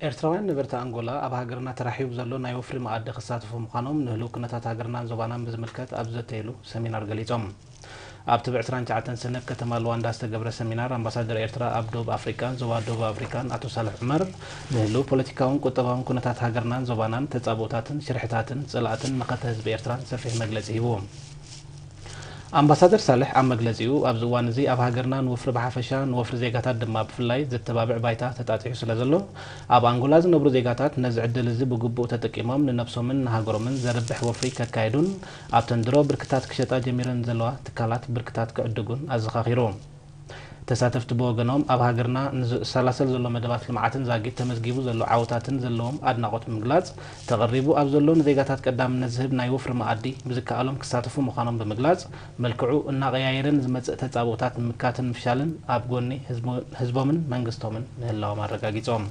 ኤርትራውያን ንብርታ አንጎላ ኣብ ሃገርና ተራሒቡ ዘሎ ናይ ወፍሪ ማኣዲ ክሳተፉ ምዃኖም ንህልው ኩነታት ሃገርናን ዞባናን ብዝምልከት ኣብ ዘተይሉ ሰሚናር ገሊፆም ኣብ ትብዕ 29 ሰነድ ከተማ ሉዋንዳ ዝተገብረ ሰሚናር ኣምባሳደር ኤርትራ ኣብ ደቡብ ኣፍሪካን ዞባ ደቡብ ኣፍሪካን ኣቶ ሳልሕ ዑመር ንህልው ፖለቲካውን ቁጠባውን ኩነታት ሃገርናን ዞባናን ተጻቦታትን ሽርሕታትን ጽላእትን መኸተ ህዝቢ ኤርትራን ሰፊሕ መግለጺ ሂቦም ኣምባሳደር ሳልሕ ኣብ መግለጺኡ ኣብ ዝዋን እዚ ኣብ ሃገርና ንወፍሪ ብሓፈሻ ንወፍሪ ዜጋታት ድማ ብፍላይ ዘተባብዕ ባይታ ተጣጢሑ ስለ ዘሎ ኣብ አንጎላ ዝነብሩ ዜጋታት ነዚ ዕድል እዚ ብግቡእ ተጠቂሞም ንነብሶምን ንሃገሮምን ዘርብሕ ወፍሪ ከካይዱን ኣብ ተንድሮ ብርክታት ክሸጣ ጀሚረን ዘለዋ ትካላት ብርክታት ክዕድጉን ኣዘኻኺሮም ተሳተፍቲ ብወገኖም ኣብ ሃገርና ንሰላሰል ዘሎ መደባት ልምዓትን ዛጊድ ተመዝጊቡ ዘሎ ዓወታትን ዘለዎም ኣድናቆት ምግላጽ ተቐሪቡ ኣብ ዘሎ ንዜጋታት ቀዳምነት ዝህብ ናይ ወፍሪ ማኣዲ ብዝከኣሎም ክሳተፉ ምዃኖም ብምግላጽ መልክዑ እናቐያየረን ዝመጽእ ተጻቦታት ምካትን ምፍሻልን ኣብ ጎኒ ህዝቦምን መንግስቶምን ምህላዎም ኣረጋጊጾም